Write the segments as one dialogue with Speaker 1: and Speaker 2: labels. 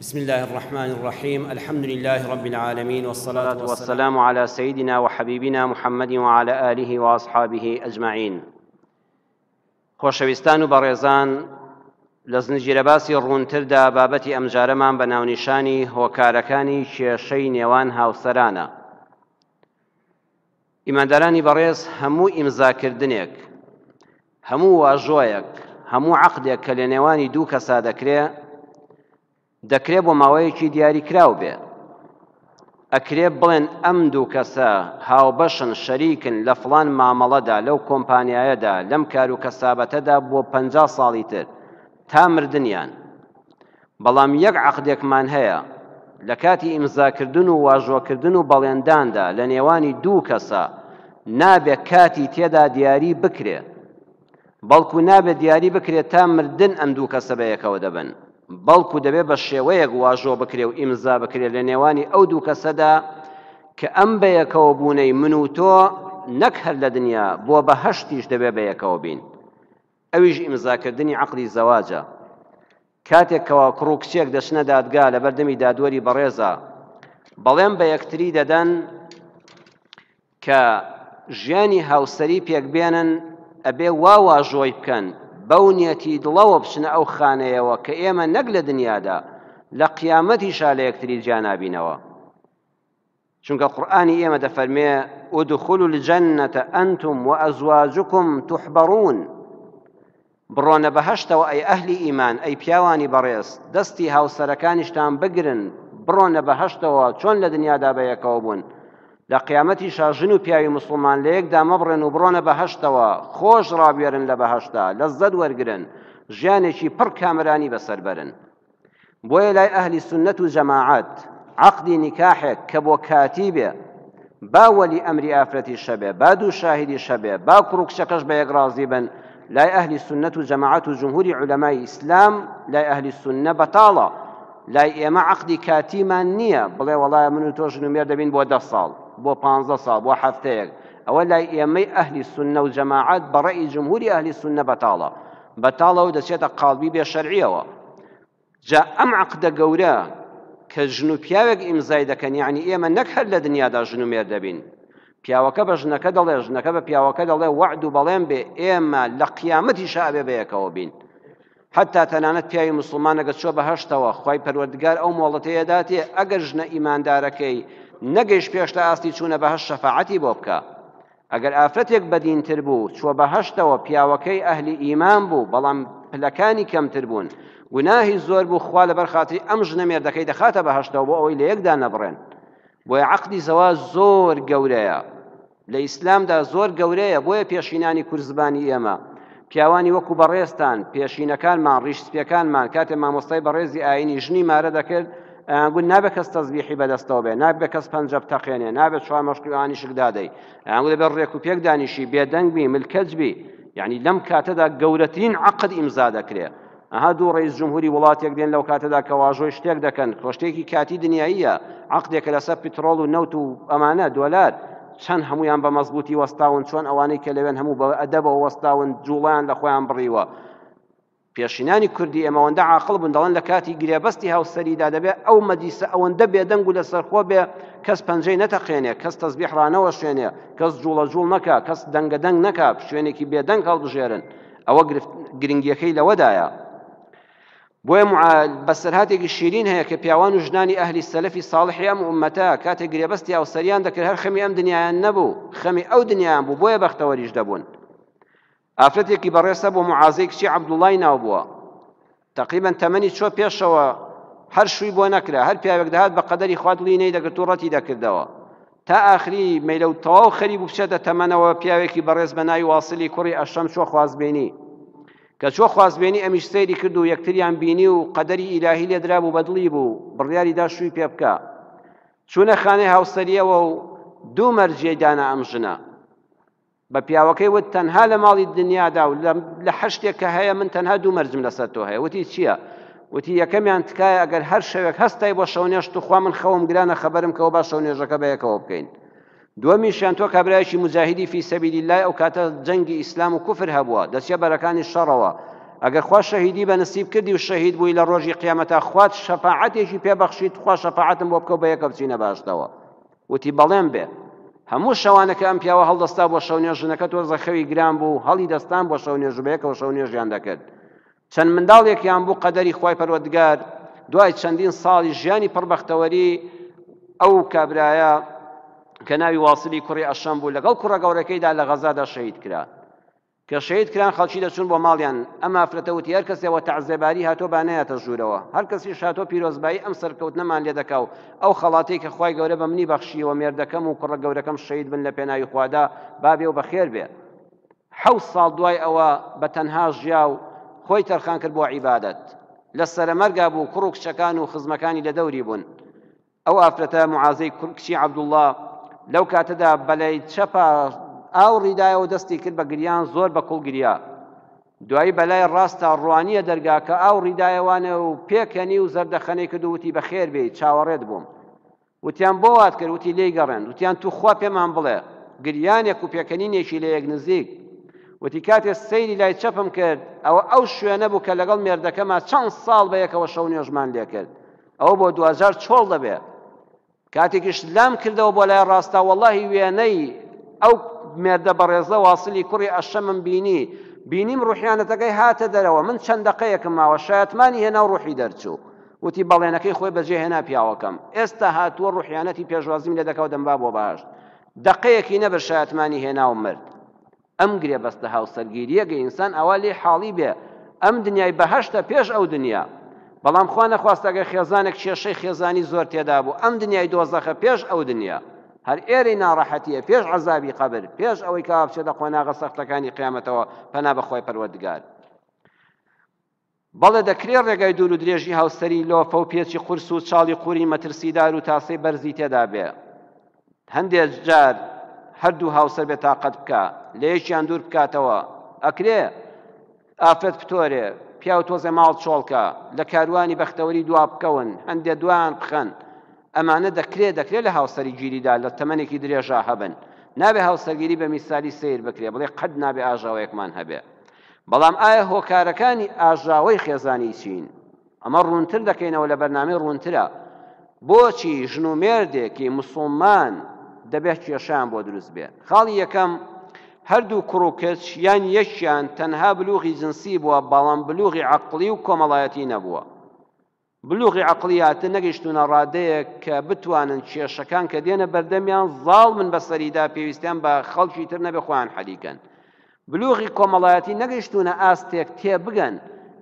Speaker 1: بسم الله الرحمن الرحيم. الحمد لله رب العالمين، والصلاة والسلام على سيدنا وحبيبنا محمد وعلى آله وأصحابه أجمعين. خۆشەویستان و بەڕێزان، لە زنجیرە باسی ڕوونتردا بابەتی ئەم جارەمان بە ناونیشانی هۆکارەکانی کێشەی نێوان هاوسەرانە. ئیماندارانی بەڕێز، هەموو ئیمزاکردنێک، هەموو واژۆیەک، هەموو عەقدێک کە لە نێوانی دوو کەسا دەکرێت بۆ ماوەیەکی دیاریکراو بێ. ئەکرێ بڵێن ئەم دوو کەسە هاوبەشن، شەریکن لە فڵان مامەڵەدا، لەو کۆمپانیایەدا، لەم کار و کەسابەتەدا بۆ 50 ساڵی تر تا مردنیان. بەڵام یەک عەقدێکمان هەیە لە کاتی ئیمزاکردن و واژۆکردن و بەڵێنداندا لە نێوانی دوو کەسە نابێت کاتی تێدا دیاری بکرێ، بەڵکو نابێت دیاری بکرێت تا مردن ئەم دوو کەسە بە یەکەوە دەبن، بەڵکو دەبێت بە شێوەیەک واژۆ بکرێ و ئیمزا بکرێت لە نێوانی ئەو دوو کەسەدا کە ئەم بە یەکەوە بوونەی من و تۆ نەک هەر لە دنیا بۆ بەهەشتیش دەبێت بە یەکەوە بین. ئەویش ئیمزاکردنی عەقدی زەواجە. کاتێک کەوا کوڕ و کچێک دەچنە دادگا لە بەردەمی دادوەری بەڕێزە، بەڵێن بە یەکتری دەدەن کە ژیانی هاوسەری پێکبێنن، ئەبێ وا واژۆی بکەن بەو نیەتی دڵەوە بچنە ئەو خانەیەوە کە ئێمە نەک لە دنیادا لە قیامەتیشا لە یەکتری جیانابینەوە. چونکە قورئانی ئێمە دەفەرمێ ئودخولوا الجەنەتە ئەنتم وەئەزواجکم تحبەڕون. بڕۆنە بەهەشتەوە ئەی ئەهلی ئیمان، ئەی پیاوانی بەڕێز، دەستی هاوسەرەکانیشتان بگرن، بڕۆنە بەهەشتەوە چۆن لە دنیادا بە یەکەوە بوون، لە قیامەتیشا ژن و پیاوی مسلمان لە یەکدا مەبڕێن و بڕۆنە بەهەشتەوە، خۆش ڕابێرن لە بەهەشتا، لەزەت وەرگرن، ژیانێکی پڕ کامرانی بەسەر بەرن. بۆیە لای ئەهلی سونەت و جەماعەت عەقدی نیکاحێک کە بۆ کاتی بێ، با وەلی ئەمری ئافرەتی شەبێ، با دوو شاهیدی شەبێ، با کوڕ و کچەکەش بە یەک ڕازی بن، لای ئەهلی سونەت و جەماعەت و جمهوری عولەمای ئیسلام، لای ئەهلی سونە بەتاڵە. لای ئێمە عەقدی کاتیمان نییە بڵێ وەڵایە من و تۆ ژن و مێر دەبین بۆ 10 ساڵ، بۆ 15 ساڵ، بۆ هەفتەیەک. ئەوە لای ئێمەی ئەهلی سونە و جەماعەت بەڕێی جمهوری ئەهلی سونە بەتاڵە و دەچێتە قاڵبی بێ شەرعیەوە. جا ئەم عەقدە گەورە کە ژن و پیاوێک ئیمزای دەکەن، یعنی ئێمە نەک هەر لە دنیادا ژن و مێر دەبین، پیاوەکە بە ژنەکە دەڵێ، ژنەکە بە پیاوەکە دەڵێ وەعد و بەڵێن بێ ئێمە لە قیامەتیشا ئەبێ بە یەکەوە بین. حتا تەنانەت پیاوی مسلمان ئەگەر چۆ بەهەشتەوە، خوای پەروەردگار ئەو مۆڵەتەیە داتێ ئەگەر ژنە ئیماندارەکەی نەگەیشت پێش تا ئاستی چوونە بەهەشت شەفاعەتی بۆ بکە. ئەگەر ئافرەتێک بەدینتر بوو چوە بەهەشتەوە، پیاوەکەی ئەهلی ئیمان بوو بەڵام پلەکانی کەمتر بوون، گوناهی زۆر بوو، خوا لەبەر خاتری ئەم ژنە مێردەکەی دەخاتە بەهەشتەوە بۆ ئەوەی لە یەکدا نەبڕێن. بۆیە عەقدی زەواج زۆر گەورەیە، لە ئیسلامدا زۆر گەورەیە. بۆیە پێشینانی کورزبانی ئێمە، پیاوانی وەکو بەڕێستان، پێشینەکانمان، ڕیشسپیەکانمان، کاتێ مامۆستای بەڕێزی ئاینی ژنی مارە دەکرد، گوت نابێت کەس تەزبیحی بەدەستەوە بێ، نابێت کەس پەنجە بتەقێنێ، نابێت چوار مەشقیوانی شک دادەی، گوت دەبێت ڕێک و پێک دانیشی، بێدەنگ بی، ملکەج بی. یعنی لەم کاتەدا گەورەترین عەقد ئیمزا دەکرێت. دوو ڕئیس جمهوری وڵاتێک دێن لەو کاتەدا کە واژۆی شتێک دەکەن، شتێکی کاتی دنیاییە، عەقدێکە لەسەر پیتڕۆڵ و نەوت و ئەمانە دۆلار، چەند هەمویان بە مەزبوطی وەستاون، چۆن ئەوانەی کە لەوێن هەموو بە ئەدەبەوە وەستاون، جوڵیان لە خۆیان بڕیوە. پێشینانی کوردی ئێمەوەندە عاقڵ بوون، دەڵێن لە کاتی گرێبەستی هاوسەریدا دەبێت ئەو مەجلیسە ئەوەندە بێدەنگ و لەسەرخۆ بێ، کەس پەنجەی نەتەقێنێ، کەس تەزبیح ڕانەوە شوێنێ، کەس جوڵە جوڵ نەکا، کەس دەنگەدەنگ نەکا، شوێنێکی بێدەنگ هەڵبژێرن. ئەوە گرنگیەکەی لەوەدایە. بۆیە بەسەرهاتێکی شیرین هەیە کە پیاوان و ژنانی ئەهلی سەلەفی ساڵحی ئەم ئومەتە کاتێک گرێبەستی هاوسەریان دەکرد، هەر خەمی ئەم دنیایان نەبوو، خەمی ئەو دنیایان بوو، بۆیە بەختەوەریش دەبوون. ئافرەتێکی بەڕێسە بۆ معازەی کچی عەبدوڵڵای ناو بووە، تەقریبەن تەمەنی چۆ پێشەوە، هەر شووی بۆ نەکرا، هەر پیاوێک دەهات بە قەدەری خوا دڵی نەی دەکرد و ڕەتی دەکردەوە، تا ئاخری مەیلە و تەواو خەری بوو بچێتە تەمەنەوە. پیاوێکی بەڕێز بە ناوی واصلی کوڕی ئەشەم چۆ خوازبێنی، کە چۆ خوازبێنی ئەمیش سەیری کرد و یەکتریان بینی و قەدەری ئیلاهی لێدرا بوو، بەدڵی بوو، بڕیاری دا شووی پێ بکە. چوونە خانەی هاوسەریەوە و دوو مەرجێ دانا ئەم ژنە. بە پیاوەکەی وت تەنها لە ماڵی دنیادا و لە هەشتێک کە هەیە من تەنها دوو مەرجم لەسەر تۆ هەیە. وتی چییە؟ وتی یەکەمیان تکایە ئەگەر هەر شەوێک هەستای بۆ شەونێشت و خوا من خەوم گرانە خەبەرم کەەوە با شەونێژەکە بە یەکەوە بکەین. دووەمیشیان تۆ کابرایەکی مجاهیدی فی سەبیلی الله، ئەو کاتە جەنگی ئیسلام و کوفر هەبووە، دەچێ بەرەکانی شەڕەوە، ئەگەر خوا شەهیدی بە نسیب کردی و شەهید بووی لە ڕۆژی قیامەتە خوات شەفاعەتێکی پێبەخشیت خوا شەفاعەتم بۆ بکە بە یەکە بچینە باشتەوە وتی بەڵێم بێ هەموو شەوانەکە ئەم پیاوە هەڵدەستا بۆ شەونێ ژنەکە تۆزە خەوی گران بوو هەڵی دەستان بۆ شەونێ ژبەیەکەوە شەونێژیان دەکرد چەند منداڵێکیان بوو قەدەری خوای پەروەردگار دوای چەندین ساڵی ژیانی پڕبەختەوەری ئەو کابرایە کە ناوی واسیلی کوڕی ئەشەم بوو لەگەڵ کوڕە گەورەکەیدا لە غەزادا شەهید کرا کە شەهید کران خەڵکی دەچوون بۆ ماڵیان ئەم ئافرەتە وتی هەر کەسێەوە تەعزیێباری هاتۆ با نەیەتە ژوورەوە هەر کەسیش هاتۆ پیرۆزبایی ئەم سەرکەوتنەمان لێ دەکا و ئەو خەڵاتەی کە خوای گەورە بە منی بەخشیوە مێردەکەم و کوڕە گەورەکەم شەهید بن لە پێناوی خوادا بابێ و بەخێر بێ 7 ساڵ دوای ئەوە بە تەنها ژیا و خۆی تەرخان کرد بۆ عیبادەت لە سەرەمەرگا بوو کوڕ و کچەکان و خزمەکانی لە دەوری بوون ئەو ئافرەتە معازەی کچی عەبدوڵڵا لەو کاتەدا بەلای چەپە ئاو ڕیدایەوە دەستی کرد بە گریان زۆر بە کوڵ گریا دوایی بەلای ڕاستە ڕوانیە دەرگا کە ئاو ڕیدایەوانە و پێکەنی و زەردەخەنەی کرد و وتی بەخێر بێ چاوەڕێت بووم وتیان بۆ وات کرد وتی لێی گەڕێن وتیان تو خوا پێمان بڵێ گریانێک و پێکەنینێکی لە یەک نزیک وتی کاتێ سەیری لای چەپم کرد ئەو شوێنە بوو کە لەگەڵ مێردەکەما چەند ساڵ بە یەکەوە شەو نوێژمان لێ کرد ئەوە بۆ 2004 دەبێ کاتێکیش لام کردەوە بۆ لای ڕاستا وەڵڵاهی وێنەی ئەو مێردە بەڕێزە واسلی کوڕی ئەشەمم بینیم ڕوحیانەتەکەی هاتە دەرەوە من چەند دقەیەکم ماوە شایەتمانی هێنا و ڕوحی دەرچوو وتی بەڵێنەکەی خۆی بەجێ هێنا پیاوەکەم ئێستا هاتووە ڕوحیانەتی پێشوازیم لێ دەکەوە دەمبا بۆ باشت دقەیەکی نەبەر شایەتمانی هێنا و مرد ئەم گرێ بەستە هاوسەرگیریەکە ئینسان ئەوە لێ حاڵی بێ ئەم دنیای بەهەشتە پێش ئەو دنیا بەڵام خوا نەخواستەگە خێزانێک کێشەی خێزانی زۆر تێدا بوو ئەم دنیای دۆزەخە پێش ئەو دنیا هەر ئێرەی ناڕەحەتیە پێش عەزابی قەبر پێش ئەوەی کە بچێتە قۆناغە سەختەکانی قیامەتەوە پەنا بەخوای پەروەردگار بەڵێ دەکرێت ڕێگای دوور و درێژی هاوسەری لۆفە و پێچی قورس و چاڵی قوری مەترسیدار و تاسەی بەرزی تێدا بێ هەندێک جار هەردوو هاوسەر بێ تاقەت بکە لە یەکیان دوور بکاتەوە ئەکرێ ئافرەت پتۆرێ پیا و تۆزێ ماڵ چۆڵکە لە کاروانی بەختەوەری دوا بکەون هەندێک دوان بخەن ئەمانە دەکرێت لە هاوسەری گیریدا لە تەمەنێکی درێژا هەبن نابێ هاوسەرگیری بە میسالی سیر بکرێ بڵێ قەت نابێ ئاژاوەیەکمان هەبێ بەڵام ئایا هۆکارەکانی ئاژاوەی خێزانی چین ئەمە ڕوونتر دەکەینەوە لە بەرنامەی ڕوونترە بۆچی ژن و مێردێکی موسڵمان دەبێت کێشیان بۆ دروست بێ خاڵی یەکەم هەردوو کوڕ و کچ یان یەکیان تەنها بلوغی جنسی بووە بەڵام بلوغی عەقڵی و کۆمەڵایەتی نەبووە بلوغی عەقڵیاتە نەگەیشتونە ڕادەیەک کە بتوانن کێشەکان کە دێنە بەردەمیان زاڵ من بەسەریدا پێویستیان بە خەڵکی تر نەبێ خۆیان حەلیکەن بلوغی کۆمەڵایەتی نەگەیشتونە ئاستێک تێبگەن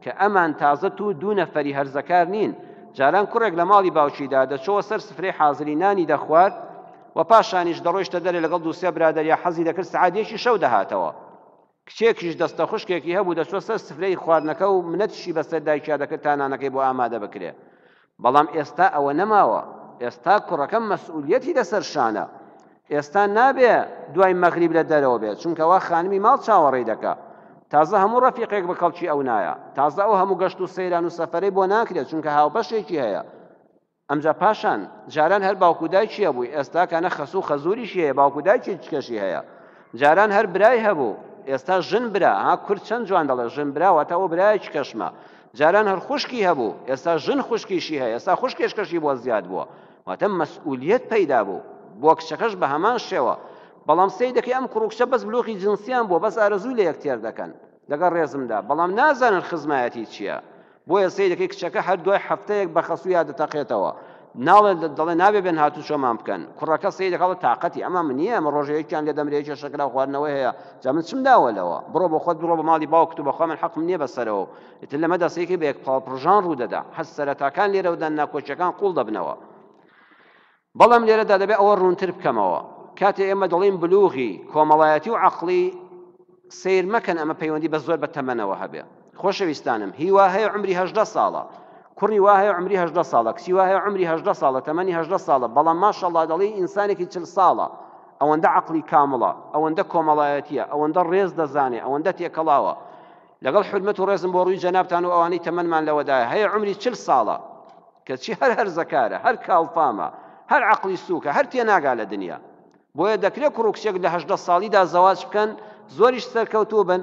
Speaker 1: کە ئەمان تازە دوو نەفەری هەرزەکار نین جاران کوڕێک لە ماڵی باوکیدا دەچەوە سەر سفرەی حازری نانی دەخوارد و پاشانیش دەڕۆیشتە دەرێ لەگەڵ دووسێ برادەریا حەزی دەکرد سەعاتێکی شەو دەهاتەوە کچێکیش دەستە خوشکێکی هەبوو دەچوە سەر سفرەی خواردنەکە و منەتیشی بەسەر دایکیا دەکرد تا نانەکەی بۆ ئامادە بکرێ بەڵام ئێستا ئەوە نەماوە ئێستا کوڕەکەم مەسئولیەتی لەسەر شانە ئێستا نابێ دوای مەغریب لە دەرەوە بێت چونکەوا خانمی ماڵ چاوەڕێی دەکا تازە هەموو ڕەفیقێک بە کەڵکی ئەو نایە تازە ئەو هەموو گەشت و سەیران و سەفەرەی بۆ ناکرێت چونکە هاوبەشێکی هەیە ئەمجا پاشان جاران هەر باوکو دایکیە بووی ئێستا کانە خەسوو خەزوریشی هەیە باوکو دایکی چکەشی هەیە جاران هەر برای هەبوو ئێستا ژن برا ها کورد چەند جوان دەڵێ ژن براوەتە ئەو برایەکی کەشمە جاران هەر خوشکی هەبوو ئێستا ژن خوشکیشی هەیە ئێستا خوشکێشکەشی بۆ زیاد بووە واتە مەسئولیەت پەیدا بوو بۆ کچەکەش بە هەمان شێوە بەڵام سەی دەکەی ئەم کوڕ و کچە بەس بلوغی جنسیان بۆ بەس ئارەزوو لە یەکتێر دەکەن لەگەڵ ڕێزمدا بەڵام نازانن خزمایەتی چییە بۆیە سەی دەکەی کچەکە هەر دوای هەفتەیەک بە خەسوو یادەتەقێتەوە دەڵێ نابێ بێن هاتوو شۆمان بکەن کوڕەکە سەی دەکەڵە تااقەتی ئەمە من نییە ئەمە ڕۆژەیەکیان لێ دەمرێکی شەکرا خواردنەوەی هەیە جا من چم داوەلەوە بڕۆ بۆ خۆت بڕۆ بە ماڵی باوکت و بەخوا من حەقم نییە بەسەرەوە ئیتر لەمەدا سەیەکی بە یەک پاڵپڕژان ڕوو دەدا هەست سەرەتاکان لێرەوەدا ناکۆچیەکان قوڵ دەبنەوە بەڵام لێرەدا دەبێ ئەوە ڕوونتر بکەمەوە کاتێ ئێمە دەڵێن بلوغی کۆمەڵایەتی و عەقڵی سیر مەکەن ئەمە پەیوەندی بە زۆر بە تەمەنەوە هەبێ خۆشەویستانم هیوا هەیە عمری 18 ساڵە کوڕی وا هەیە عمری 18 ساڵە کچی وا هەیە عمری 18 ساڵە تەمەنی 18 ساڵە بەڵام ماشەڵڵا دەڵێ ئینسانێکی 40 ساڵە ئەوەندە عەقڵی کامڵە ئەوەندە کۆمەڵایەتیە ئەوەندە ڕێز دەزانێ ئەوەندە تێکەڵاوە لەگەڵ حرمەت و ڕێزم بۆ ڕووی جەنابتان و ئەوانەی تەمەنمان لەوەدایە هەیە عمری 40 ساڵە کەچی هەر هەرزەکارە هەر کاڵفامە هەر عەقڵی سووکە هەر تێناگا لە دنیا بۆیە دەکرێت کوڕ و کچێک لە 18 ساڵیدا زەواج بکەن زۆریش سەرکەوتوو بن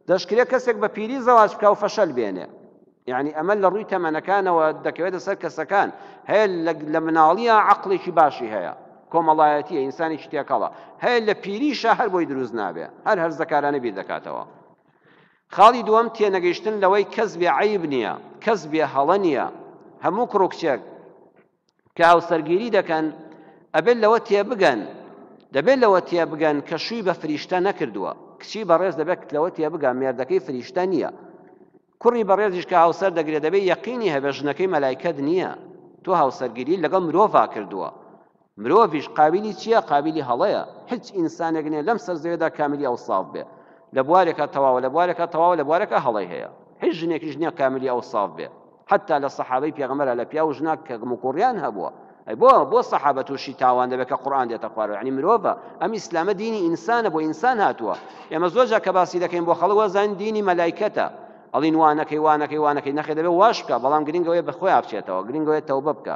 Speaker 1: دەشکرێت کەسێک بە پیری زەواج بکە و فەشەل بێنێ، یعنی ئەمە لە ڕووی تەمەنەکانەوە دەکەوێتە سەر کەسەکان، هەیە لە مناڵیە عەقڵێکی باشی هەیە، کۆمەڵایەتیە، ئینسانێکی تێکەڵە، هەیە لە پیریشە هەر بۆی دروست نابێ، هەر هەرزەکارانە بیر دەکاتەوە. خاڵی دووەم تێنەگەیشتن لەوەی کەس بێ عەیب نییە، کەس بێ هەڵە نییە. هەموو کوڕکچێک کە هاوسەرگیری دەکەن ئەبێت لەوە تێبگەن، دەبێت لەوە تێبگەن کە شووی بە فریشتە نەکردووە، کچی بەڕێز دەبێت لەوە تێبگەن مێردەکەی فریشتە نییە. کوڕی بەڕێزیش کە هاوسەر دەگرێت دەبێت یەقینی هەبێ ژنەکەی مەلایکەت نییە، تۆ هاوسەرگیری لەگەڵ مرۆڤا کردووە، مرۆڤیش قابلی چییە؟ قابلی هەڵەیە. هیچ ئینسانێک نییە لەم سەر زەویەدا کاملی ئەوساف بێ، لە بوارێکە تەواوە، لە بوارێکە تەواوە، لە بوارێکە هەڵەی هەیە، هیچ ژنێکیش نییە کاملی ئەوساف بێ. حتا لە سەحابەی پێغەمبەرە لە پیا و ژنە کە مکوڕیان هەبووە، ئەی بۆ سەحابە تووشی تاوان دەبێت کە قورئان دێتە خوارەوە، یعنی مرۆڤە. ئەم ئیسلامە دینی ئینسانە، بۆ ئینسان هاتووە. ئێمە زۆرجار کە باسی دەکەین بۆ خەڵک وەزان دینی مەلایکەتە، ئەڵین وانەکەی وانەکەی وانەکەی نەخێ، دەبێت واش بکە، بەڵام گرنگەوەی بەخۆی بچێتەوە، گرنگەوەی تەوبە بکە.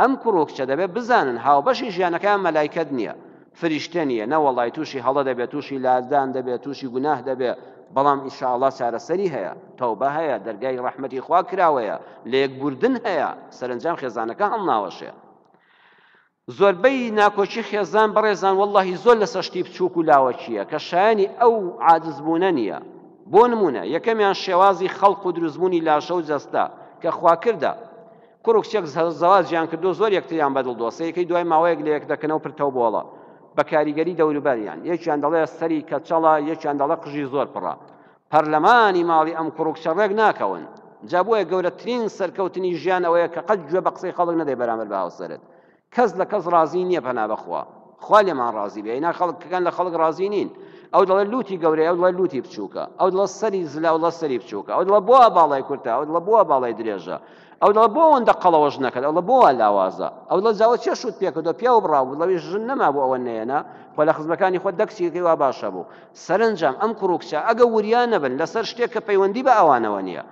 Speaker 1: ئەم کوڕۆکچە دەبێت بزانن هاوبەشی ژیانەکان مەلایکەت نییە، فریشتە نییە، نەوەڵای تووشی هەڵە دەبێت، تووشی لادان دەبێت، تووشی گوناه دەبێت، بەڵام ئینشاءالله چارەسەری هەیە، تەوبە هەیە، دەرگای ڕەحمەتی خوا کراوەیە، لە یەکبوردن هەیە، سەرنجام خێزانەکە هەڵناوەشێ. زۆربەی ناکۆچی خێزان بەڕێزان وەڵڵاهی زۆر لەسەر شتی بچووک و لاوەچیە کە شایانی ئەو عاجزبوونە نییە. بۆ نمونە یەکەمیان شێوازی خەڵق و دروستبوونی لاشە و جەستە کە خوا کردە. کوڕ و کچێک زەواجیان کردو زۆر یەکتریان بەدڵ دۆسە، یەکەی دوای ماوەیەک لە یەک دەکەنەوە پرتەو بۆڵە بە کاریگەری دەوروبەریان، یەکیان دەڵێ سەری کەچەڵە، یەکیان دەڵێ قژی زۆر پڕە. پەرلەمانی ماڵی ئەم کوڕ و کچە ڕێک ناکەون. جا بۆیە گەورەترین سەرکەوتنی ژیان ئەوەیە کە قەت گوێ بە قسەی خەڵک نەدەی بەرامبەر بە هاوسەرت. کەس لە کەس ڕازی نییە پەنا بەخوا، خوا لێمان ڕازی بێ، ئینا خەڵکەکان لە خەڵک ڕازی نین. ئەو دەڵێ لوتی گەورەیە، ئەو دەڵێ لوتی بچووکە، ئەو دەڵێ سەری زلە، ئەو دەڵێ سەری بچووکە، ئەو دەڵێ بۆ باڵای کورتە، ئەو دەڵێ بۆ باڵای درێژە، ئەو دەڵێ بۆ ئەوەندە قەڵەوەژ نەکەن، ئەو دەڵێ بۆ لاوازە، ئەو دەڵێ جاوە چێ شوت پێکردو پیا و بڕاو دەڵێ ژن نەما بۆ ئەوە نەیەنا، خۆ لە خزمەکانی خۆ دەکسیەکەی وا باشە بوو. سەرنجام ئەم کوڕ و کچە ئەگە وریان نەبن لەسەر شتێک کە پەیوەندی بە ئەوانەوە نییە،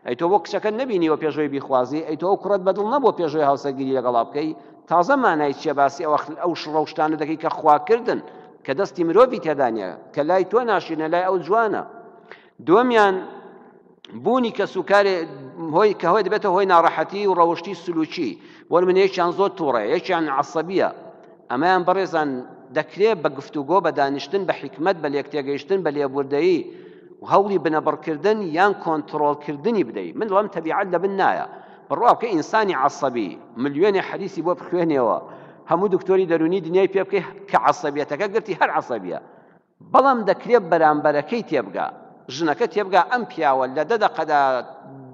Speaker 1: ئەی تۆ بۆ کچەکە نەبینیوە پێشۆی بیخوازی، ئەی تۆ ئەو کوڕەت بەدڵ نەبوو پێشۆی هاوسەرگیری لەگەڵا بکەی، تازە مانای چیە باسی ئەو شڕەوشتانە دەکەی کە خواکردن کە دەستی مرۆڤی تێدا نییە، کە لای تۆ ناشینە، لای ئەو جوانە. دووەمیان بوونی کە سوکارێ هۆی کە هۆی دەبێتە هۆی ناڕەحەتی و ڕەوشتی سلوکی، بۆ من یەکیان زۆر تووڕێ، یەکیان عەسەبیە. ئەمەیان بەڕێزان دەکرێت بە گفتوگۆ، بە دانیشتن، بە حیکمەت، بە لێکتێگەیشتن، بە لێبوردەیی و هەوڵی بنەبڕکردن یان کۆنتڕۆڵکردنی بدەیت. من دەڵێم تەبیعەت لەبن نایە، بڕوا بکە ئینسانی عەسەبی ملیۆنی حەدیثی بۆ بخوێنێەوە، هەموو دکتۆری دەرونی دنیای پێ بکەی کە عەسەبیەتەکە گرتی هەر عەسەبیە، بەڵام دەکرێت بەرامبەرەکەی تێبگا، ژنەکە تێبگا ئەم پیاوە لە 10 دقەدا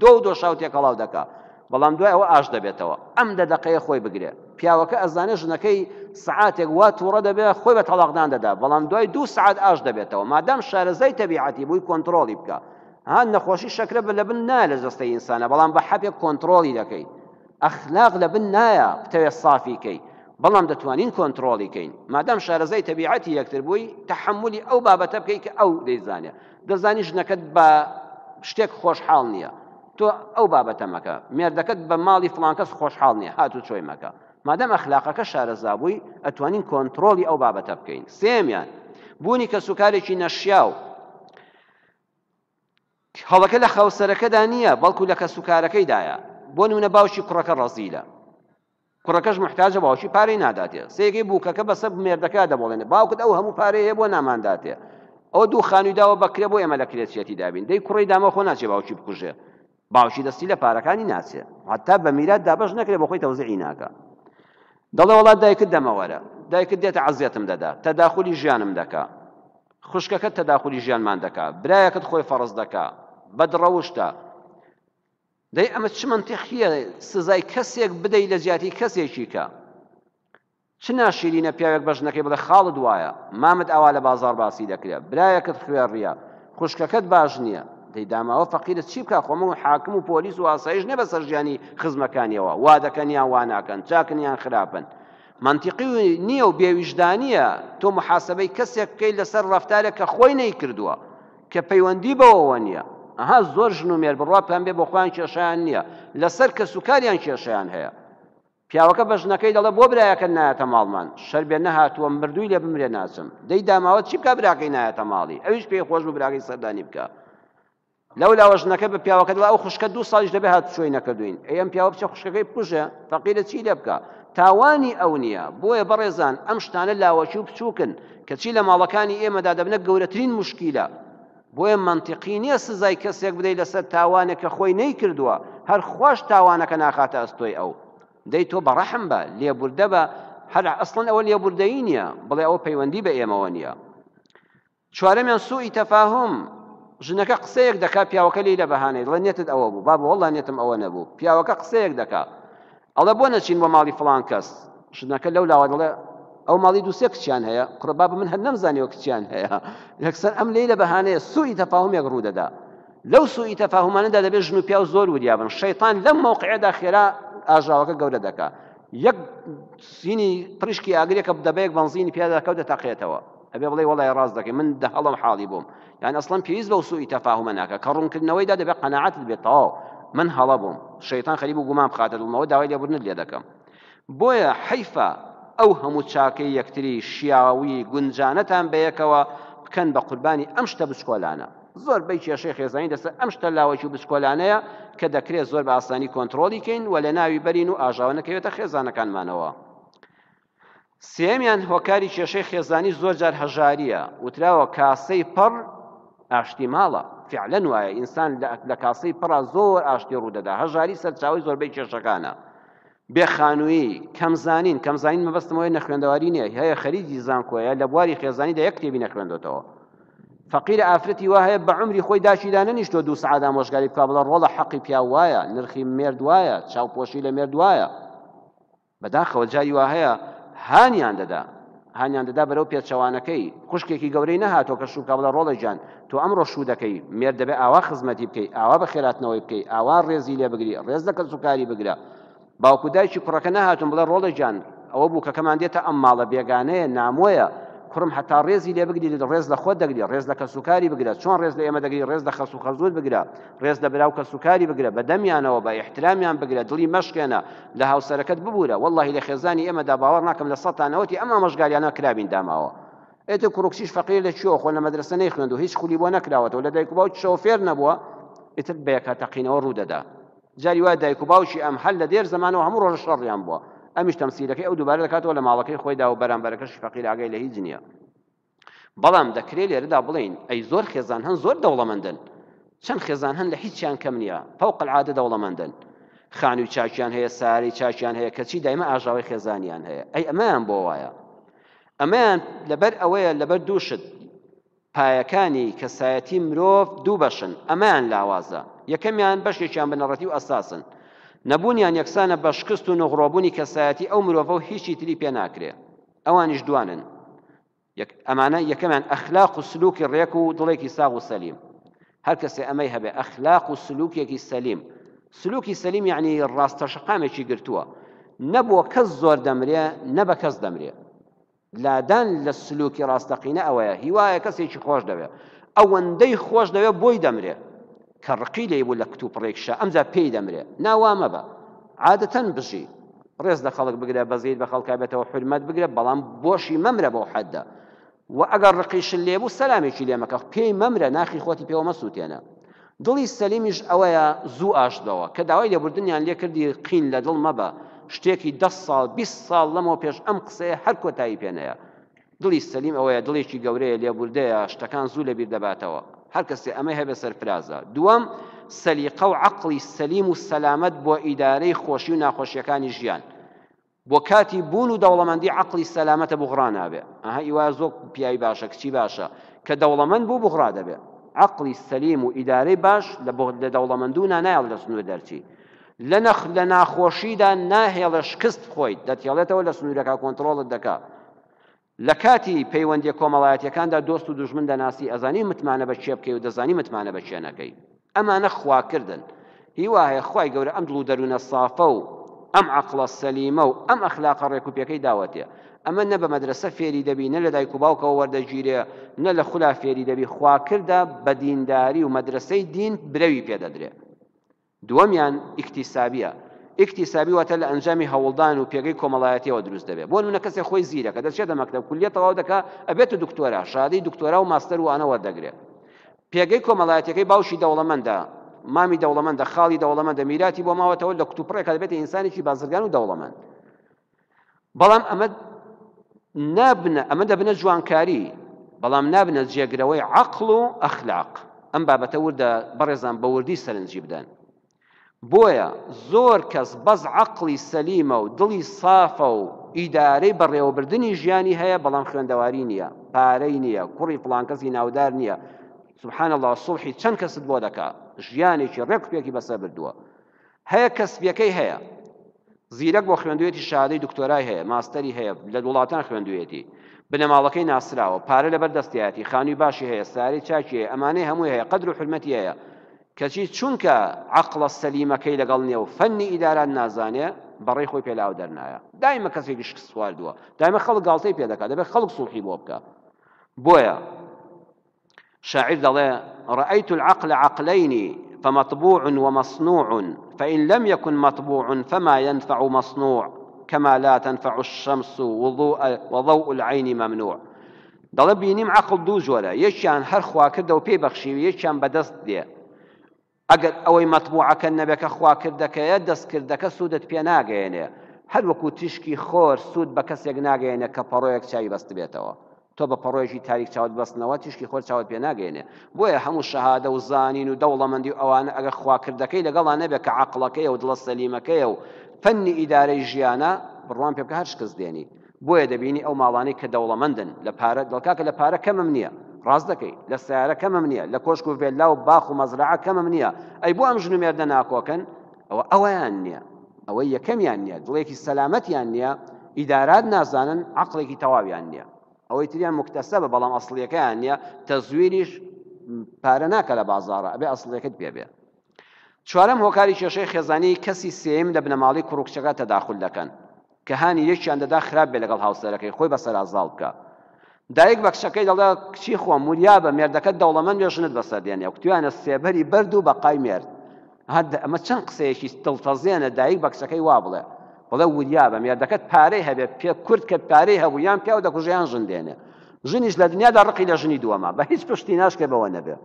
Speaker 1: دۆ شاو تێکەڵاو دەکا، بەڵام دوای ئەوە ئاش دەبێتەوە، ئەم 10 دقەیە خۆی بگرێ. پیاوەکە ئەزانێ ژنەکەی سعاتێک وا تووڕە دەبێت خۆی بە تەڵاقدان دەدا، بەڵام دوای 2 سعات ئاش دەبێتەوە، مادام شارەزای تەبیعەتی بووی کۆنتڕۆڵی بکە. هان نەخۆشی شەکرە لەبن نایە لە جەستەی ئینسانە، بەڵام بە حەپێک کۆنتڕۆڵی دەکەی. ئەخلاق لەبن نایە بتەوێت صافیکەی، بەڵام دەتوانین کۆنتڕۆڵیکەین. مادام شارەزای تەبیعەتی یەکتر بووی، تەحملی ئەو بابەتە بکەی کە ئەو دەیزانێ. دەزانی ژنەکەت بە شتێک خۆشحاڵ نییە، تۆ ئەو بابەتە مەکە، مێردەکەت بە ماڵی فڵان کەس خۆشحاڵ نییە، هاتوو چۆی مەکە. مادام ئەخلاقەکە شارەزا بووی، ئەتوانین کۆنتڕۆڵی ئەو بابەتە بکەین. سێمیان بوونی کە سوکارێکی نەشیاو، هەڵەکە لە خاوسەرەکەدا نییە، بەڵکو لە کە سوکارەکەیدایە. بۆ نمونە باوکی کوڕەکە ڕەزیلە، کوڕەکەش محتاجە باوکی پارەی ناداتێ، سێگەی بووکەکە بەسەر مێردەکە دەبڵێنێ باوکت ئەو هەموو پارەی هەیە بۆ نامانداتێ، ئەو دوو خانوویداوە بەکرێ بۆ ئێمە لە کرێچێتی دابین، دەی کوڕی دامە خۆ ناچێ باوکی بکوژێ، باوکی دەستی لە پارەکانی ناچێ، حتا بە میرات دابەش نەکرێ بۆ خۆی تەوزیعی ناکە. دەڵێ وڵات دایکت دەمەوەرە، دایکت دێتە عەزیەتم دەدا، تەداخولی ژیانم دەکا، خوشکەکەت تەداخولی ژیانمان دەکا، برایەکت خۆی فەرز دەکا، بەدڕەوشتە. دەی ئەمە چ منتیقیە سزای کەسێک بدەی لە جیاتی کەسێکی کە؟ چ ناشیرینە پیاوێک بەژنەکەی بڵێ خاڵت وایە، مامت ئەوا لە بازاڕ باسی دەکرێت، برایەکت خوێڕیە، خوشکەکەت باش نییە، دەی داماوە فەقیرت چی بکە؟ خۆمە و حاکم و پۆلیس و ئاسایش نێ بەسەر ژیانی خزمەکانیەوە، وا دەکەن یان وا ناکەن، چاکن یان خراپن. منتیقی نییە و بێویژدانیە تۆ محاسبەی کەسێک بکەی لەسەر ڕەفتارێک کە خۆی نەیکردووە، کە پەیوەندی بەوەوە نییە. ئەها زۆر ژن و مێر بڕوا پێیان بێ بۆ خۆیان کێشەیان نییە، لەسەر کە سوکاریان کێشەیان هەیە. پیاوەکە بە ژنەکەی دەڵێ بۆ برایەکە نایەتە ماڵمان شەر بێ نەهاتووە مردووی لێ بمرێ ناچم دەی داماوە چی بکە براکەی نایەتە ماڵی ئەویش پێی خۆش بوو براکەی سەردانی بکە لەولاوە ژنەکە بە پیاوەکە دڵ ئەو خوشکە 2 ساڵیش دەبێ هات شوۆی نەکردوین ئەم پیاوە بچە خوشکەکەی بکوژە فەقیرە چی لێ بکە تاوانی ئەو نییە بۆیە بەڕێزان ئەم شتانە لاوەچی و بچووکن کەچی لە ماڵەکانی ئێمەدا دەبنە گەورەترین موشکیلە بۆیە منطقی نییە سزای کەسێک بدەیت لەسەر تاوانێک کە خۆی نەیکردووە هەر خۆش تاوانەکە ناخاتە ئەستۆی ئەو دەی تۆ بەڕەحم بە لێبوردە بە هەر ئەسڵەن ئەوە لێبوردەیی نییە بڵێ ئەوە پەیوەندی بە ئێمەوە نییە چوارەمیان سوئی تەفاهم ژنەکە قسەیەک دەکا پیاوەکە لی لە بەهانەی دڵێ نێتت ئەوە بوو بابە وەڵڵا نێتم ئەوە نەبوو پیاوەکە قسەیەک دەکا ئەڵێ بۆ نەچین بۆ ماڵی فڵان کەس ژنەکە لەو لاوە دڵێ ئەو ماڵی 2 کچیان هەیە قڕە بابە من هەر نەمزانیەوە کچیان هەیە یەکسەر ئەم لێی لە بەهانەیە سوئی تەفاهومێک ڕوودەدا لەو سوئی تەفاهومانەدا دەبێت ژن و پیا و زۆر وریابن شەیطان لەم موقعەدا خێرا ئاژاوەکە گەورە دەکا یەک سینی پرشکی ئاگرێکە دەبەیەک بەنزینی پیادا کەوتە تەقێتەوە ئەبێ بڵێ وەڵای ڕاست دەکەی من هەڵم حاڵی بووم یان ئەسڵەن پێویست بەو سوئی تەفاهومە ناکە کە ڕوونکردنەوەیدا دەبێت قەناعەتت بێتەوە من هەڵە بووم شەیطان خەریب و گومان بخاتە دڵمەوە داوای لێبوردنت لێ دەکەم بۆیە حەیفە ئەو هەموو چاکەی یەکتری شیاوی گونجانەتان بەیەکەوە بکەن بە قوربانی ئەم شتە بچکۆلانە زۆر بەی کێشەی خێزانی دەسەر ئەم شتە لاوەکی و بچکۆلانەیە کە دەکرێت زۆر بە ئاسانی کۆنتڕۆلی کەین و لە ناوی بەرین و ئاژاوە نەکەوێتە خێزانەکانمانەوە سێمیان هۆکاری کێشەی خێزانی زۆر جار هەژاریە وتراوە کاسەی پڕ ئاشتی ماڵە فعلەن وایە ئینسان لە کاسەی پڕە زۆر ئاشتی ڕوودەدا هەژاری سەرچاوی زۆربەی کێشەکانە بێخانووی کەمزانین مەبەستمەوەی نەخوێندەواری نییە هەیە خەریجی زانکۆیە لە بواری خێزانیدا یەک کتێبی نەخوێندوێتەوە فەقیرە ئافرەتی وا هەیە بە عومری خۆی داچیدا نەنیشتۆ 2 سەعات ئامۆژگاری بکا بڵێ ڕۆڵە حەقی پیا وایە نرخی مێرد وایە چاوپۆشی لە مێرد وایە بەداخەوە جاری وا هەیە هانیان دەدا بەرەو پێچەوانەکەی خوشکێکی گەورەی نەهاتۆ کە شوکا بڵێ ڕۆڵە جان تۆ ئەمڕۆ شوو دەکەی مێرد دەبێ ئاوا خزمەتی بکەی ئاوا بە خێراتنەوەی بکەی ئاوا ڕێزی لێ بگری ڕێز دەکە سوکاری بگرە باوکو دایکی کوڕەکە نەهاتون بڵێ ڕۆڵە جان ئەوە بوو کە کەمان دێتە ئەم ماڵە بێگانەیە نامۆیە کوڕم هەتا ڕێزی لێ بگری ڕێز لە خۆت دەگری ڕێز لە کەسوکاری بگرە چۆن ڕێز لە ئێمە دەگری ڕێز لە خەسو خەزوت بگرە ڕێز لە براو کەسوکاری بگرە بە دەمیانەوە بە احترامیان بگرە دڵی مەشکێنە لە هاوسەرەکەت ببوورە وەڵڵاهی لە خێزانی ئێمەدا باوەڕ ناکەم لە سەتانەوەتی ئەمە مەشگاریانە کرابین داماوە ئێتە کوڕکچیش فەقیر لە چیەوە خۆ لە مەدرسە نەیخوێند و هیچ خولی بۆ نەکراوەتەوە لە دایک و باوکی شۆفێر نەبووە ئیتر بەیەکە تەقینەوە ڕوودەدا جاری وایە دایک و باوکی ئەم هەل لە دێر زمانەوە هەموو ڕۆژ شەڕیان بووە ئەمیش تەمسیلەکەی ئەو دووبارە دەکاتەوە لە ماڵەکەی خۆیدا و بەرامبەرەکەشی فەقیر ئاگای لە هیچ نییە بەڵام دەکرێت لێرەدا بڵین ئەی زۆر خێزان هەن زۆر دەوڵەمەندن چەند خێزان هەن لە هیچیان کەم نییە فەوق العادە دەوڵەمەندن خانووی چاکیان هەیە ساری چاکیان هەیە کەچی دایمە ئاژاوی خێزانیان هەیە ئەی ئەمەیان بۆ وایە ئەمەیان لەبەر ئەوەیە لەبەر دووشت پایەکانی کەسایەتی مرۆڤ دوو بەشن ئەمەیان لاوازە یەکەمیان بەشێکیان بنەڕەتی و ئەساسن نەبوونیان یەکسانە بە شکست و نەغڕۆبوونی کەسایەتی ئەو مرۆڤە و هیچی تری پێ ناکرێ ئەوانیش دوانن ئەمانە یەکەمیان ئەخلاق و سلووکی ڕێک و دڵێکی ساغ و سەلیم هەر کەسێ ئەمەی هەبێ ئەخلاق و سلووکێکی سەلیم سلووکی سەلیم یعنی ڕاستەشەقامێکی گرتووە نەبووە کەس زۆر دەمرێ نە بە کەس دەمرێ لادان لە سلووکی ڕاستەقینە ئەوەیە هیوایە کەسێکی خۆش دەوێت ئەوەندەی خۆش دەوێت بۆی دەمرێ کە ڕقی لێ بوو لە کتوب ڕێکشە ئەمجا پێی دەمرێ ناوامە بە عادەتەن بژی ڕێز لە خەڵک بگرە بەزەید بە خەڵکا بێتەوە حرمەت بگرە بەڵام بۆشی مەمرە بۆ حەدە و ئەگەر ڕقیشن لێ بوو سەلامێکی لێ مەکە پێی مەمرە ناخی خۆتی پێوە مەسووتێنە دڵی سەلیمیش ئەوەیە زوو ئاشدەوە کە داوای لێبوردنیان لێ کردی قین لە دڵ مەبە شتێکی 10 ساڵ 20 ساڵ لەمەوە پێش ئەم قسەیە هەر کۆتایی پێنەیە دڵی سەلیم ئەوەیە دڵێکی گەورەیە لێبوردەیە شتەکان زوو لەبیر دەباتەوە هەر کەسێ ئەمەی هەبێ سەرفرازە دووەم سەلیقە و عەقڵی سەلیم و سەلامەت بۆ ئیدارەی خۆشی و ناخۆشیەکانی ژیان بۆ کاتی بوون و دەوڵەمەندی عەقڵی سەلامەتە بوغڕا نابێ ئەها ئیوا زۆر پیاوی باشە کچی باشە کە دەوڵەمەند بوو بوغڕا دەبێ عەقڵی سەلیم و ئیدارەی باش لە دەوڵەمەندوونا نایڵ لە سنوور دەرچی لە ناخۆشیدا ناهێڵە شکست خۆیت دەتێڵێتەوە لە سنوورەکە کۆنتڕۆڵت دەکا لە کاتی پەیوەندی کۆمەڵایەتیەکاندا دۆست و دوژمن دەناسی ئەزانی متمانە بە چێ بکەی و دەزانی متمانە بە چێ نەکەی ئەمانە خواکردن هیوایە خوای گەورە ئەم دڵ و دەروونە سافە و ئەم عەقڵە سەلیمە و ئەم ئەخلاقە ڕێکوپێکەی داوەتێ ئەمە نە بە مەدرسە فێری دەبی نە لە دایک و باوکەوە وەردەگیرێ نە لە خولا فێری دەبی خواکردە بە دینداری و مەدرسەی دین برەوی پێدەدرێ دووەمیان ئیکتیسابیە اکتیسابی واتە لە ئەنجامی هەوڵدان و پێگەی کۆمەڵایەتیەوە دروست دەبێت بۆ نمونە کەسێک خۆی زیرەکە دەچێتە مەکتەب کولیە تەواو دەکات ئەبێتە دکتۆرە شادەی دکتۆرا و ماستەر و ئانە وەردەگرێت پێگەی کۆمەڵایەتەکەی باوشی دەوڵەمەندە مامی دەوڵەمەندە خاڵی دەوڵەمەندە میراتی بۆ ماوەتەوە لە کتوپڕێکە دەبێتە ئینسانێکی بازرگان و دەوڵەمەند بەڵام ئەمە دەبنە جوانکاری بەڵام نابنە جێگرەوەی عەقڵ و ئەخلاق ئەم بابەتە وردە بەڕێزان بە وردی سەرنجی بدەن بۆیە زۆر کەس بەس عەقڵی سەلیمە و دڵی سافە و ئیدارەی بەڕێوەبردنی ژیانی هەیە بەڵام خوێندەواری نییە پارەی نییە کوڕی فڵان کەسی ناودار نییە سبحان الله سوڵحی چەند کەست بۆ دەکات ژیانێکی ڕێکوپێکی بەسەر بردووە هەیە کەسبیەکەی هەیە زیرەک بۆ خوێندوێتی شادەی دکتۆرای هەیە ماستەری هەیە لە وڵاتان خوێندوێتی بنەماڵەکەی ناسراوە پارە لەبەر دەستیاتی خانووی باشی هەیە ساری چاکی هەیە ئەمانەی هەمووی هەیە قەدر و حرمەتی هەیە کەچی چونکە عەقڵە سەلیمەکەی لەگەڵ نییە و فەنی ئیدارات نازانێ بەڕێی خۆی پێلاو دەرنایە دایمە کەسێکی شکست سواردووە دایمە خەڵک گاڵتەی پێ دەکات دەبێت خەڵک سوڵحی بۆ بکە بۆیە شاعر دەڵێ رأيت العقل عقلين فمطبوع ومصنوع فإن لم يكن مطبوع فما ينفع مصنوع كما لا تنفع الشمس وضوء العين ممنوع دەڵێ بینیم عەقڵ دوو جۆرە یەکیان هەر خوا کردە و پێی بەخشیوی یەکیان بەدەست دێ ئەگەر ئەوەی مەطبوعەکە نەبێکە خواکردەکەیە دەستکردەکە سوودت پێ ناگەێنێ هەر وەکو تیشکی خۆر سوود بە کەسێک ناگەێنێ کە پەڕۆیەک چاوی بەست بێتەوە تۆ بە پەڕۆیەکی تاریک چاوت بەستنەوە تیشکی خۆر چاوت پێ ناگەێنێ بۆیە هەموو شەهادە و زانین و دەوڵەمەندی و ئەوانە ئەگەر خواکردەکەی لەگەڵا نەبێت کە عەقڵەکەیە و دڵە سەلیمەکەیە و فەنی ئیدارەی ژیانە بڕوان پێ بکە هەر شکست دێنی بۆیە دەبینی ئەو ماڵانەی کە دەوڵەمەندن لە پارە دڵکاکە لە پارە کەمم نییە ڕاست دەکەی لە سیارە کەمم نییە لە کۆشک و ڤێلا و باخ و مەزرعە کەمم نییە ئەی بۆ ئەم ژن و مێردە ناکۆکن ئەوەیان نییە ئەوەی یەکەمیان نییە دڵێکی سەلامەتیان نییە ئیدارات نازانن عەقڵێکی تەواویان نییە ئەوەی تریان مکتەسەبە بەڵام ئەسڵیەکەیان نییە تەزویریش پارە ناکە لە بازاڕە ئەبێ ئەسڵیەکەت پێبێ چوارەم هۆکاری کێشەی خێزانی کەسی سێم لە بنەماڵی کوڕکچەکە تەداخل دەکەن کە هانی یەکیان دەدا خراپ بێ لەگەڵ هاوسەرەکەی خۆی بەسەر ئازاڵ بکە دایک بە کچەکەی دەڵێ کچی خۆم وریابە مێردەکەت دەوڵەمەند بێژنت بەسەر دێنێ کتویانە سێبەری بەرد و بەقای مێرد ئەمە چەند قسەیەکی دڵتەزێنە دایک بە کچەکەی وا بڵێ بەڵێ وریابە مێردەکەت پارەی هەبێ پێ کورد کە پارەی هەبوو یان پیا و دەکوژیان ژن دێنێ ژنیش لە دنیادا ڕقی لە ژنی دووەمە بە هیچ پشتی ناشکێ بەوە نەبێ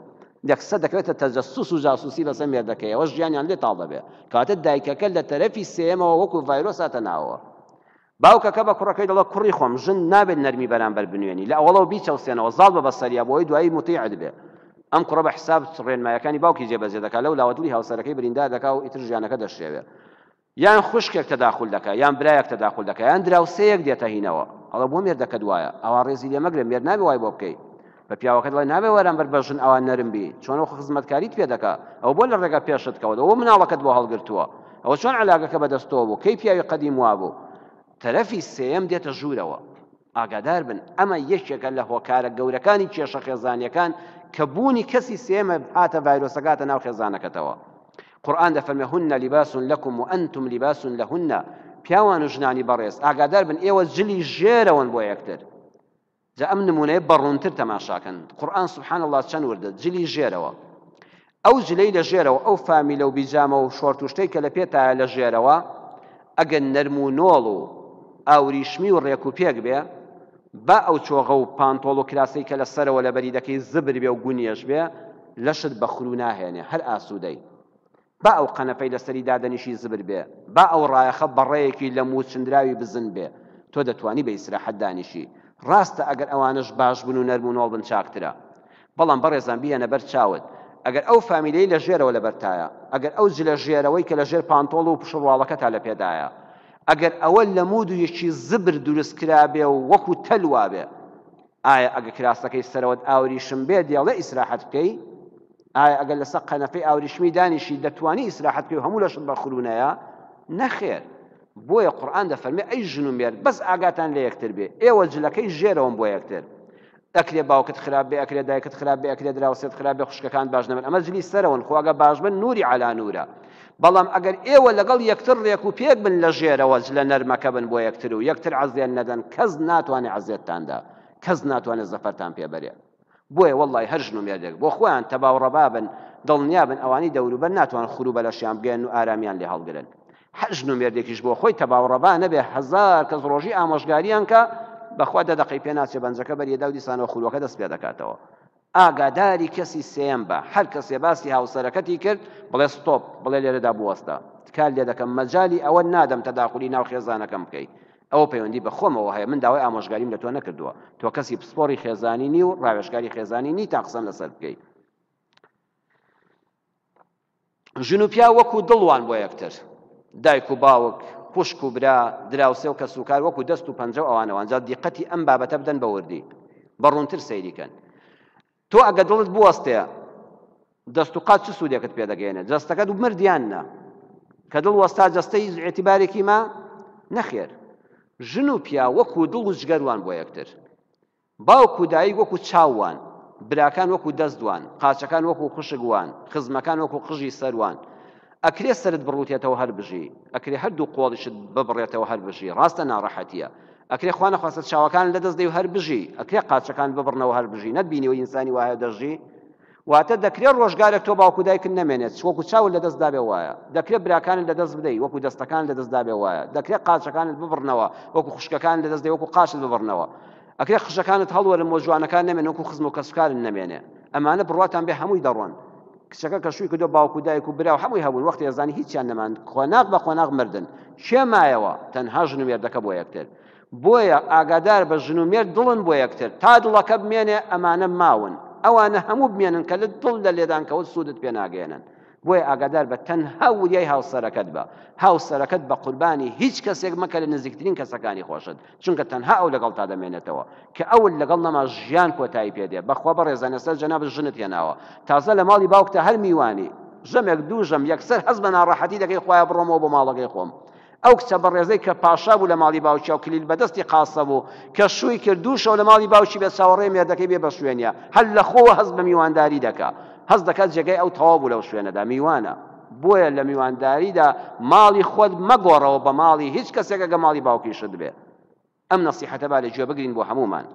Speaker 1: دەکسە دەکەوێتە تەجەسوس و جاسوسی لەسەر مێردەکەیەوە ژیانیان لێ تاڵ دەبێ کاتە دایکەکە لە تەرەفی سێمەوە وەکو ڤایرۆس هاتە ناوەوە باوکەکە بە کوڕەکەی دەڵێ کوڕی خۆم ژن نابێت نەرمی بەرامبەر بنوێنی لە ئەوڵەوە بیچەوسێنەوە زاڵ بە بەسەریە بۆی دوایی مطیعت بێ ئەم کوڕە بە حساب ڕێنمایەکانی باوکی جێبەجێ دەکات لەو لاوەدڵی هاوسەرەکەی بریندار دەکات و ئیتر ژیانەکە دەشێوێ یان خوشکێک تەداخل دەکات یان برایەک تەداخل دەکات یان دراوسەیەک دێتە هینەوە ئەڵە بۆ مێردەکە دوایە ئەوە ڕێزی لێ مەگرێ مێرد نابێ وای بۆ بکەی بە پیاوەکە دڵێ نابێ وەرامبەر بە ژن ئەوان نەرم بی چۆنەوە خزمەتکاریت پێ دەکات ئەو بۆ لە ڕێگە پێشت کەوت ئەوە مناڵەکەت بۆ هەڵگرتووە ئەوە چۆن عەلاقەکە بەدەستەوە بوو کەی پیاوی قەدیم وا بوو تەرەفی سێم دێتە ژوورەوە ئاگادار بن ئەمە یەکێکە لە هۆکارە گەورەکانی کێشە خێزانیەکان کە بوونی کەسی سێمە هاتە ڤایرۆسەکاتە ناو خێزانەکەتەوە قورئان دەفەرمێ هن لباس لكم وأنتم لباس لهن پیاوان و ژنانی بەڕێز ئاگادار بن ئێوە جلی ژێرەون بۆ یەکتر جا ئەم نمونەیە بەڕوونتر تەماشاکەن قورئان سبحان الله چەند وردە جلی ژێرەوە ئەو جلەی لە ژێرەوە ئەو فامیلە و بیجامە و شۆرت و شتەی کە لە پێتایە لە ژێرەوە ئەگەر نەرم و نۆڵ و ئاوریشمی و ڕێک و پێک بێ با ئەو چۆغە و پانتۆڵ و کراسەی کە لە سەرەوە لە بەری دەکەی زبر بێ و گونیێش بێ لەشت بە خرو ناهێنێ هەر ئاسوودەی با ئەو قەنەفەی لەسەری دادەنیشی زبر بێ با ئەو ڕایەخە بەڕێیەکی لە موچندراوی بزن بێ تۆ دەتوانی بە ئیسراحەت دانیشی ڕاستە ئەگەر ئەوانش باش بن و نەرم و نۆڵ بن چاکترە بەڵام بەڕێزان بیەنە بەر چاوت ئەگەر ئەو فامیلەی لە ژێرەوە لەبەرتایە ئەگەر ئەو جلە ژێرەوەی کە لە ژێر پانتۆڵ و پشڕواڵەکە تا لە پێدایە ئەگەر ئەوە لە مود و یەکی زبر دروست کرابێ و وەکو تەلوا بێ ئایا ئەگە کراسەکەی سەرەوەت ئاوریشم بێ دێڵێ ئیسراحەت بکەی ئایا ئەگەر لەسەر قەنەفەی ئاوریشمی دانیشی دەتوانی ئیسراحەت بکەی و هەموو لەشت بە خرونەیە نەخێر بۆیە قورئان دەفەرمێ ئەی ژن و مێرد بەس ئاگاتان لە یەکتر بێ ئێوە جلەکەی ژێرەوەن بۆ یەکتر ئەکرێ باوکت خراپ بێ ئەکرێ دایکت خراپ بێ ئەکرێ دراوسێت خراپ بێ خوشکەکان باش نەبن ئەمە جلی سەرەوەن خۆ ئەگە باش بن نووری عەلا نوورە بەڵام ئەگەر ئێوە لەگەڵ یەکتر ڕێک و پێک بن لە ژێرەوە جلە نەرمەکە بن بۆ یەکتر و یەکتر عەزیان نەدەن کەس ناتوانێ عەزیەتتاندا کەس ناتوانێت زەفەرتان پێ بەرێ بۆیە وەڵڵی هەر ژن و مێردێک بۆ خۆیان تەباو ڕەبا بن دڵنیا بن ئەوانی دەوروبەر ناتوان خروبە لەشیان بگەن و ئارامیان لێ هەڵگرن هەر ژنومێردێکیش بۆ خۆی تەواو نەبێ هەزار کەس ڕۆژی ئامۆژگاریان کە بەخوا دەقەی پێ ناچێ بەنجەکە بەریەدا و دیسانەوە خولوەکە دەست پێ دەکاتەوە. ئاگاداری کەسی سێم بە هەر کەسێ باسی هاوسەرەکەتی کرد بڵێ ستۆپ بڵێ لێرەدا بوەستە کار لێ دەکەم مەجای ئەوە نادەم تەداخلی ناو خێزانەکەم بکەیت ئەوە پەیوەندی بە خۆمەوە هەیە من داوای ئامۆژگاریم لە تۆ نەکردووە تۆ کەسی پسپۆری خێزانی نی و ڕاوێژکاری خێزانی نی تا قسەم لەسەر بکەیت. ژن و پیا وەکو دڵوان بۆ یەکتر دایک و باوک خوشک و برا دراوسێ و کەس و کار وەکو دەست و پەنجە و ئەوانەوە جا دیقەتی ئەم بابەتە بدەن بە وردی بەڕوونتر سەیریکەن. تۆ ئەگە دڵت بوەستەیە دەست و قات چ سوودێکت پێ دەگەێنێت جەستەکەت و مردیاننا کە دڵ وەستا جەستەی ئێتیبارێکی ما نەخێر. ژن و پیا وەکو دڵ و جگەروان بۆ یەکتر باوک و دایک وەکو چاوان براکان وەکو دەستوان قاچەکان وەکو خوشکوان خزمەکان وەکو قژی سەروان. ئەکرێ سرت بڕوتێتەوە هەر بژی ئەکرێ هەردوو قۆڵیشت ببڕێتەوە هەر بژی ڕاستە ناڕەحەتیە ئەکرێ خوا نەخواستە چاوەکان لەدەست دەی و هەر بژی ئەکرێ قاچەکان ببڕنەوە هەر بژی نەتبینیەوە ئینسانی وایە دەژی واتە دەکرێت ڕۆژگارێک تۆ باوکو دایکت نەمێنێت وەکو چاو لەدەست دابێ وایە دەکرێت براکانت لەدەست بدەیت وەکو دەستەکان لەدەست دابێ وایە دەکرێت قاچەکانت ببڕنەوە وەکو خوشکەکان لەدەست دەی وەکو قاشت ببڕنەوە ئەکرێت خشەکانت هەڵوەرن بۆ جوانەکان نەمێن وەکو خزم و کەسوکارن نەمێنێ ئەمانە بڕواتان بێ هەمووی دەڕۆن. کچەکە کە شووی کردو باوکو دایک و برا و هەمووی هەبوون وەختی ئەزانی هیچیان نەماند خۆناغ بە خۆناغ مردن شێ مایەوە تەنها ژن و مێردەکە بۆ یەکتر. بۆیە ئاگادار بە ژن و مێرد دڵن بۆ یەکتر تا دڵەکە بمێنێ ئەمانە ماون ئەوانە هەموو بمێنن کە لە دڵ لە لێدان کەوت سوودت پێ ناگەێنن. بۆیە ئاگادار بە تەنها وریای هاوسەرەکەت بە هاوسەرەکەت بە قوربانی هیچ کەسێک مەکە لە نزیکترین کەسەکانی خۆشت چونکە تەنها ئەو لەگەڵ تا دەمێنێتەوە کە ئەو لەگەڵ نەما ژیان کۆتایی پێدێ بەخوا بەڕێزانە سەر جەناب ژنت هێناوە تازە لە ماڵی باوکتە هەر میوانی ژەمێک دوو ژەم یەکسەر هەز بە ناڕەحەتی دەکەی خۆیان بڕۆمەوە بۆ ماڵەکەی خۆم. ئەو کچە بەڕێزەی کە پاشا بوو لە ماڵی باوکیە و کلیل بەدەستی قاسە بوو کە شووی کرد دوو شەو لە ماڵی باوکی بێت چاوەڕێی مێردەکەی بێ بە شوێنە هەر لە خۆوە هەز بە میوانداری دەکا هەز دەکات جێگەی ئەو تەواو بوو لەو شوێنەدا میوانە. بۆیە لە میوانداریدا ماڵی خۆت مەگۆڕەوە بە ماڵی هیچ کەسێکەکە ماڵی باوکیشت بێ. ئەم نەسیحەتە با لەگوێ بگرین بۆ هەمومان.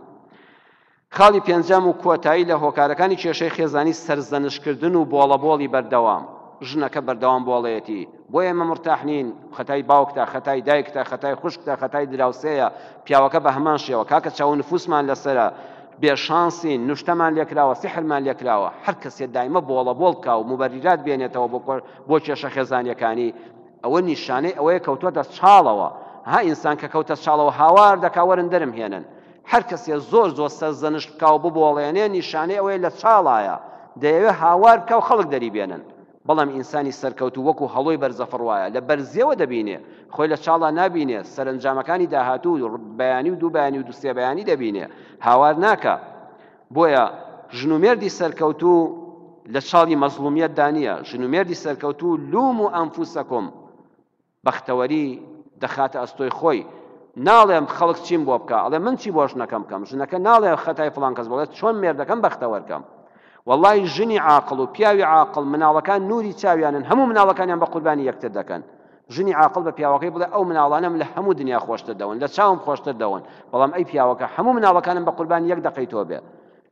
Speaker 1: خاڵی پێنجەم و کۆتایی لە هۆکارەکانی کێشەی خێزانی سەرزەنشکردن و بۆڵەبۆڵی بەردەوام ژنەکە بەردەوام بۆڵەیەتی بۆ ئێمە مرتاح نین خەتای باوکتە خەتای دایکتە خەتای خوشکتە خەتای دراوسەیە پیاوەکە بە هەمان شێوە کاکە چاو نفوسمان لەسرە بێشانسین نوشتەمان لێکراوە سحرمان لێکراوە هەر کەسێ دایمە بۆڵەبۆڵ کا و موبەریرات بێنێتەوە بۆ کێشە خێزانیەکانی ئەوە نیشانەی ئەوەیە کەوتوەتە چاڵەوە ها ئینسان کە کەوتە چاڵەوە هاوار دەکا وەرن دەرم هێنن هەر کەسێ زۆر سەرزەنشت بکا و ببۆڵێنێ نیشانەی ئەوەیە لە چاڵایە دەیەوێ هاوار بکا و خەڵک دەری بێنن. بەڵام ئینسانی سەرکەوتو وەکو هەڵۆی بەرزەفڕ وایە لە بەرزیەوە دەبینێ خۆی لە چاڵا نابینێ سەرنجامەکانی داهاتوو بەیانی و دوو بەیانی و دووسێ بەیانی دەبینێ هاوار ناکە. بۆیە ژن و مێردی سەرکەوتو لە چاڵی مەزلومیەت دانیە ژن و مێردی سەرکەوتو لوم و ئەنفوسەکم بەختەوەری دەخاتە ئەستۆی خۆی ناڵێم خەڵک چیم بۆ بکە ئەڵێ من چی بۆش نەکەم بکەم ژنەکە ناڵێ خەتای فڵان کەس بڵێت چۆن مێردەکەم بەختەوەرکەم. والله ژنی عاقڵ و پیاوی عاقڵ مناڵەکان نوری چاویانن هەموو مناڵەکانیان بە قوربانی یەکتر دەکەن. ژنی عاقڵ بە پیاوەکەی بڵێ ئەو مناڵانم لە هەموو دنیا خۆشتر دەون لە چاوم خۆشتر دەون بەڵام ئەی پیاوەکە هەموو مناڵەکانم بە قوربانی یەک دەقەی تۆ بێ.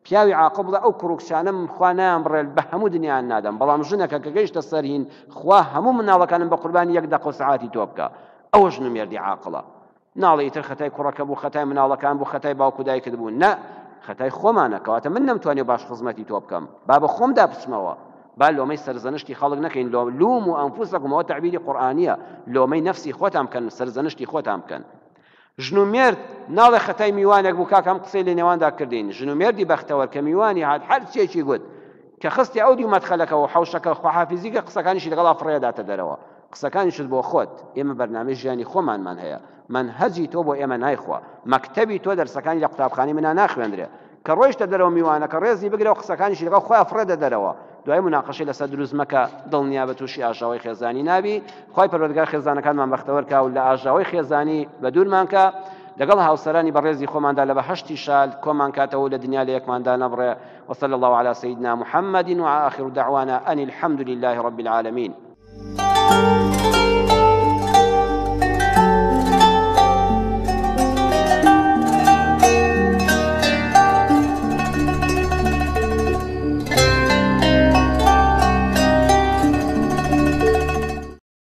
Speaker 1: پیاوی عاقڵ بڵێ ئەو کوڕکچانم خوا نایان بڕێل بە هەموو دنیایان نادەم بەڵام ژنەکە کە گەیشتە سەر هین خوا هەموو مناڵەکانم بە قوربانی یەک دەقە و سەعاتی تۆ بکە. ئەوە ژن و مێردی عاقڵە. ناڵێ ئیتر خەتای کوڕەکە بوو خەتای مناڵەکان بوو خەتای باوکو دایکت بوو نە خەتای خۆمانە کەواتە من نەمتوانێ باش خزمەتی تۆ بکەم با بە خۆم دابچمەوە با لۆمەی سەرزەنشتی خەڵک نەکەین لوم و ئەنفوسەکمەوە تەعبیری قورئانیە لۆمەی نەفسی خۆتان بکەن سەرزەنشتی خۆتان بکەن. ژن و مێرد ناڵێ خەتای میوانێک بوو کاکە ئەم قسەی لە نێواندا کردین ژن و مێردی بەختەوەر کە میوانی هات هەر چێکی گوت کە خستی ئەو دی مەدخەلەکەەوە حەوشەکە خواحافیزیکە قسەکانیشی لەگەڵا فڕێداتە دەرەوە قسەکانیشت بۆ خۆت ئێمە بەرنامەی ژیانی خۆمانمان هەیە منهەجی تۆ بۆ ئێمە نایخوا مەکتەبی تۆ دەرسەکانی لە قوتابخانەی منە ناخوێندرێ کە ڕۆیشتە دەرەوە میوانە کە ڕێزی بگرێ و قسەکانیشی لەگەڵ خۆیان فڕێدە دەرەوە دوای مناقەشەی لەسەر دروست مەکە دڵنیا بە تووشی ئاژاوی خێزانی نابی خی پەروەردگار خێزانەکانمان بەختەوەر کا و لە ئاژاوی خێزانی بە دوورمان کە لەگەڵ هاوسەرانی بەڕێزی خۆماندا لە بەهەشتی شال کۆمان کاتەوە لە دنیا لە یەکماندا نەبڕێ وصلى الله على سيدنا محمد وآخر دعوانا أن الحمد لله رب العالمين.